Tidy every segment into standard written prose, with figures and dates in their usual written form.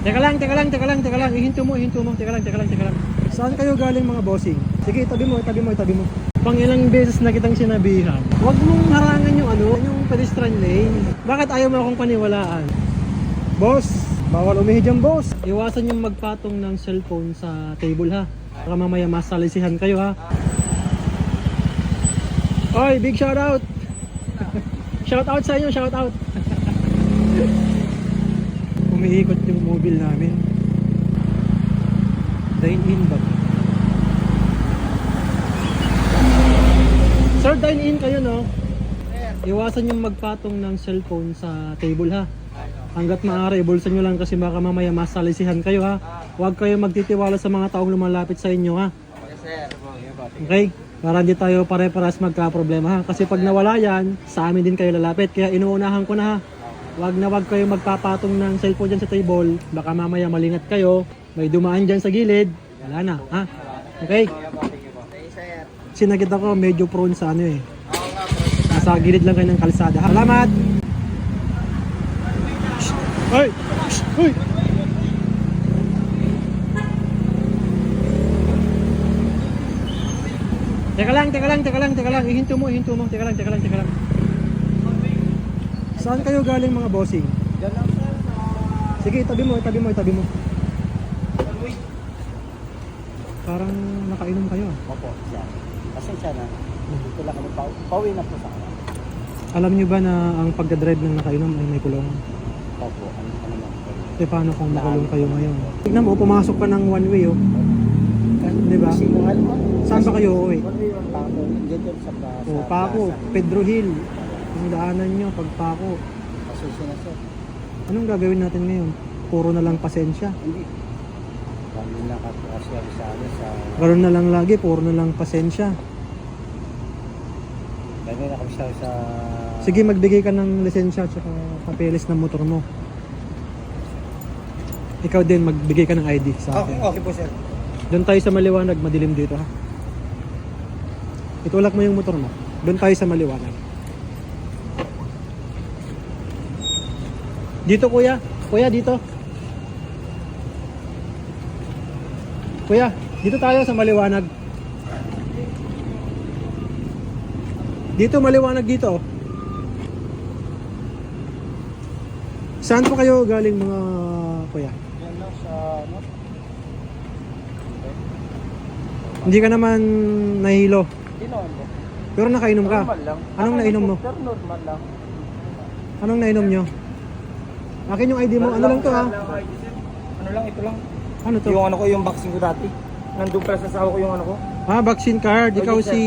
Teka lang. Ihinto mo. Teka lang. Saan kayo galing mga bossing? Sige, itabi mo. Pang ilang beses na kitang sinabihan. Huwag mong harangan yung pedestrian lane. Bakit ayaw mo akong paniwalaan? Boss, bawal umihi dyan, boss. Iwasan yung magpatong ng cellphone sa table, ha? Baka mamaya masalisihan kayo, ha? Oy, big shout out. Shout out sa inyo, shout out. Umiikot yung mobile namin. Dine-in ba? Sir, dine-in kayo, no? Iwasan yung magpatong ng cellphone sa table, ha? Hanggat maaari, ibulsan nyo lang kasi baka mamaya masalisihan kayo, ha? Huwag kayo magtitiwala sa mga taong lumalapit sa inyo, ha? Okay? Para hindi tayo pare-paras magka-problema, ha? Kasi pag nawala yan, sa amin din kayo lalapit. Kaya inuunahan ko na, ha? Huwag kayo magpapatong ng cellphone dyan sa table. Baka mamaya malingat kayo. May dumaan dyan sa gilid. Wala na, ha? Okay? Sinagit ako, medyo prone sa ano eh. Nasa gilid lang kayo ng kalsada. Salamat! Hoy! Hoy! Teka lang. Ihinto mo. Teka lang. Saan kayo galing mga bossing? Diyan lang sir. Sige, itabi mo. Parang nakainom kayo. Opo, siya. Pasensya na. Dito lang kami pauwi na po sa kanya. Alam nyo ba na ang pagdadrive ng nakainom ay may kulong? Opo, ano lang. E paano kung makulong kayo ngayon? Tignan mo, pumasok ka ng one way, oh. Diba? Sinungal mo. Saan ba kayo uuwi? Yung Paco, dito sa plaza. O, Paco, Pedro Hill. Ang daanan nyo, pag Paco. Pasensya na sir. Anong gagawin natin ngayon? Puro na lang pasensya. Hindi. Kami nakapasya sa amin sa... Ganoon na lang lagi, puro na lang pasensya. Kami nakapasya sa... Sige, magbigay ka ng lisensya at saka papeles ng motor mo. Ikaw din, magbigay ka ng ID sa akin. Okay po sir. Doon tayo sa maliwanag, madilim dito, ha? Itulak mo yung motor mo. Doon tayo sa maliwanag. Dito kuya. Kuya, dito. Kuya, dito tayo sa maliwanag. Dito, maliwanag dito. Saan po kayo galing mga kuya? Yan lang sa... ano? Hindi ka naman nahilo. Tinoon po. Pero nakainom ka. Normal lang. Anong nainom mo? Pero normal lang. Anong nainom nyo? Akin yung ID mo. Ano lang to, ha? Ano lang, ito lang. Ano to? Yung ano ko, yung vaccine ko dati. Nandun pala sa asawa ko yung ano ko. Ah, vaccine card. Ikaw Okay, sir. si...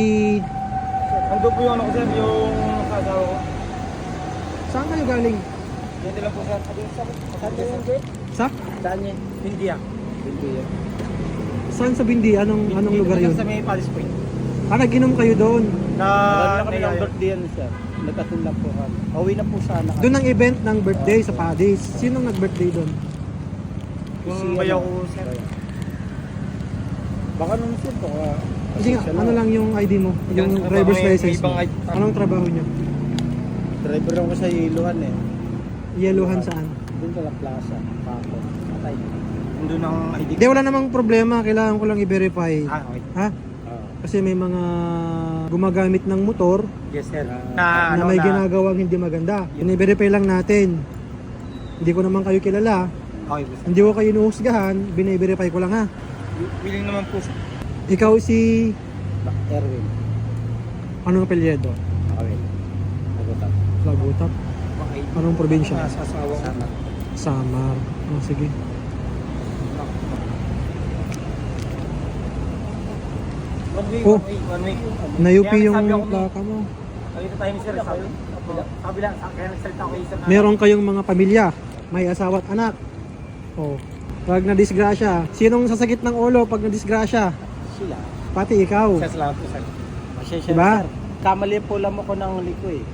Nandun po yung ano ko sir, yung sa asawa ko. Saan kayo galing? Yan lang po sir. Saan yung gate? Sa? Saan yun? India. India. Saan sa Bindi? Anong lugar yun? Sa may Palace Point. Ah, nag-inom kayo doon. Na kami ng birthday yan sir. Nagkatulak po kami. Uwi na po sana. Doon ang event ng birthday sa Padis. Sinong nag-birthday doon? Yung bayaw ko sir. Baka naman sir. Hindi nga, ano lang yung ID mo? Yung driver's license mo. Anong trabaho nyo? Driver lang ko sa Ilohan eh. Yellohan saan? Doon sa La Plaza. Paco. Patay. Doon ang ID. Hindi, wala namang problema. Kailangan ko lang i-verify. Okay. Ha? Kasi may mga gumagamit ng motor Yes sir. na may ginagawang hindi maganda. Bine-verify lang natin. Hindi ko naman kayo kilala. Okay po sir. Hindi ko kayo inuhusgahan. Bine-verify ko lang, ha. Willing naman po sir. Ikaw si... Erwin. Anong apelyido? Okay. Nagutap. Lagutap. Anong probinsya? Sa asawa ko. Samar. Oh, sige. Oh, One week. na-UP Kaya yung nagsabi ako, plaka mo. Dito tayo sir. Sabi lang, kaya nagsalita ko sir. Meron kayong mga pamilya. May asawa at anak. Oh. Pag na-disgrasya, sinong sasakit ng ulo pag na-disgrasya? Sila. Pati ikaw. Sa salamat po sir. Pasensya Diba? na sir. Kamali po lang ako ng liko eh.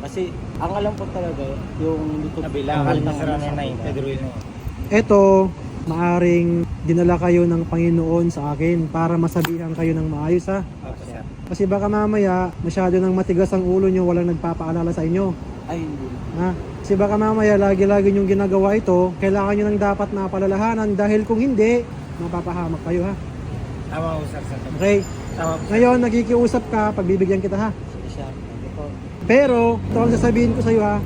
Kasi ang alam ko talaga yung liko. Nabilang. Okay. Ng nanay. Pedro yun eh. Eto, maaring dinala kayo ng Panginoon sa akin para masabihan kayo ng maayos, ha. Okay sir. Kasi baka mamaya masyado nang matigas ang ulo nyo, walang nagpapaalala sa inyo. Ay, hindi. Ha? Kasi baka mamaya lagi-lagi yung ginagawa ito, kailangan nyo nang dapat napalalahanan dahil kung hindi, mapapahamak kayo ha. Tama po, sir. Okay? Tama po. Ngayon, nakikiusap ka, pagbibigyan kita ha. Sige, sir. Thank you po. Pero, ito ang sasabihin ko sa iyo ha,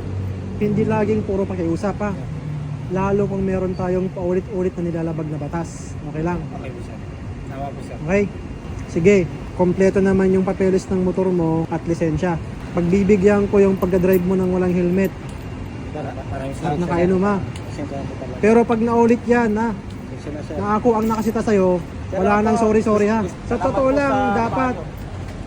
hindi laging puro pakiusap ha. Lalo kung meron tayong paulit-ulit na nilalabag na batas. Okay lang? Okay po, sir. Tama po, sir. Okay? Sige, kompleto naman yung papeles ng motor mo at lisensya. Pagbibigyan ko yung pagdadrive mo ng walang helmet Maraming at salamat, nakainom ha. Pasensya na po talaga. Pero pag naulit yan ha, Pasensya na, sir. na ako ang nakasita sa'yo, wala nang sorry ha. Sa totoo lang, dapat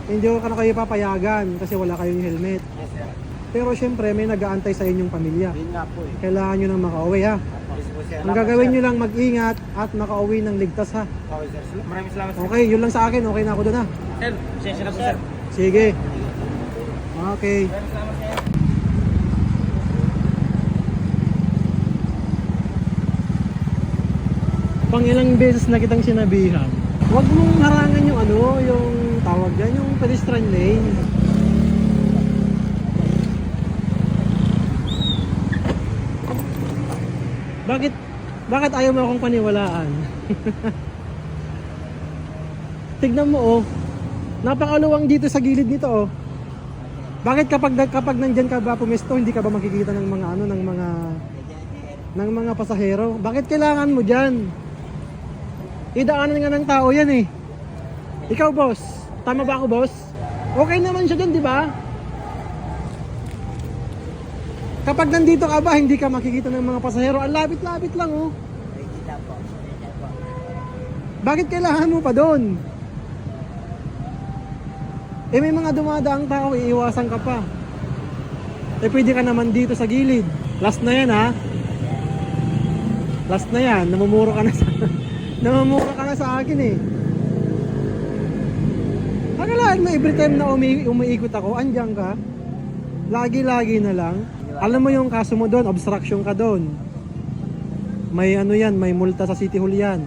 hindi ko na kayo papayagan kasi wala kayong helmet. Yes, sir. Pero syempre, may nag-aantay sa inyong pamilya. Yun nga po eh. Kailangan nyo nang makauwi ha. Yes po, sir. Ang gagawin nyo lang, mag-ingat at makauwi ng ligtas ha. Okay, sir. Maraming salamat, sir. Okay, yun lang sa akin. Okay na ako doon ha. Sir, pasensya na po, sir. Sige. Okay. Maraming salamat, sir. Pang ilang beses na kitang sinabihan, huwag mong harangan yung ano, yung tawag dyan, yung pedestrian lane. Bakit ayaw mo akong paniwalaan? Tignan mo oh, napakaluwang dito sa gilid nito oh. Bakit kapag nandyan ka ba pumesto, hindi ka ba makikita ng mga ano, ng mga pasahero? Bakit kailangan mo dyan? Idaanan nga ng tao yan eh. Ikaw boss, tama ba ako boss? Okay naman siya dyan, di ba? Kapag nandito ka ba, hindi ka makikita ng mga pasahero. Ang lapit-lapit lang oh. Bakit kailangan mo pa doon? Eh may mga dumadaang tao, iiwasan ka pa. Eh pwede ka naman dito sa gilid. Last na yan ha. Last na yan, namumuro ka na sa namumuro ka na sa akin eh. Akalaan mo every time na umiikot ako, andyan ka. Lagi-lagi na lang. Alam mo yung kaso mo doon, obstruction ka doon. May ano yan, may multa sa City Hall yan.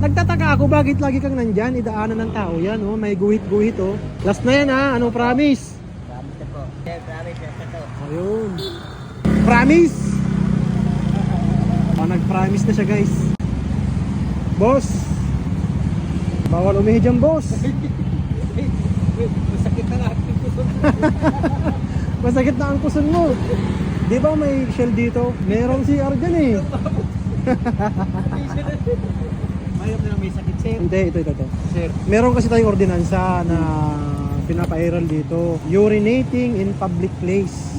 Nagtataka ako bakit lagi kang nandyan, idaanan ng tao yan, oh. May guhit-guhit oh. Last na yan ha, ano promise? Promise po. Sir, promise na to. Ayun. Promise! Oh, nag-promise na siya guys. Boss! Bawal umihi dyan boss! Masakit na lahat yung puso. Masakit na ang puson mo. Di ba may shell dito? Merong CR dyan eh. Mayroon na may sakit, sir. Hindi, ito. Sir. Meron kasi tayong ordinansa na pinapairal dito. Urinating in public place.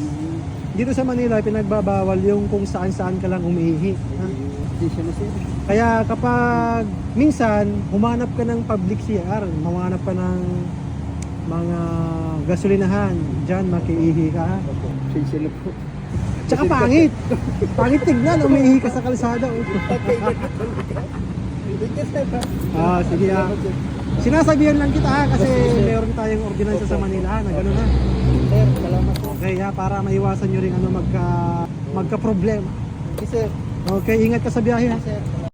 Dito sa Manila, pinagbabawal yung kung saan-saan ka lang umiihi. Ha? Hindi siya na, sir. Kaya kapag minsan, humanap ka ng public CR, humanap ka ng mga gasolinahan, dyan makiihi ka. Ha? Pasensya na po. Tsaka pangit. Pangit tignan, umiihi ka sa kalsada. Oh. Sige ha. Sinasabihan lang kita ha, kasi meron tayong ordinansa sa Manila na gano'n ha. Sir, salamat po. Okay ha, para maiwasan nyo rin ano magka-problema. Okay, sir. Okay, ingat ka sa biyahe ha. Sir.